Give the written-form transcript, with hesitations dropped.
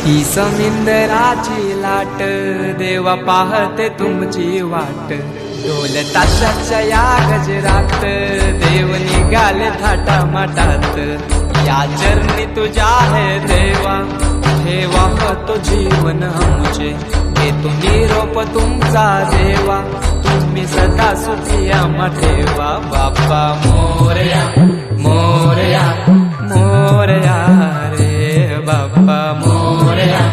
ही समिंदराची लाट देवा पाहते तुमची वाट ढोल ताशाच्या या गजरात देव निघाले थाटामाटात या चरणी तुझ्या है देवा ठेवा तो जीवन आमचे घेतो निरोप तुमचा देवा तुम्ही सदा सुखी आम्हा ठेवा बाप्पा मोरया मोरया मोरया रे बाप्पा मोरया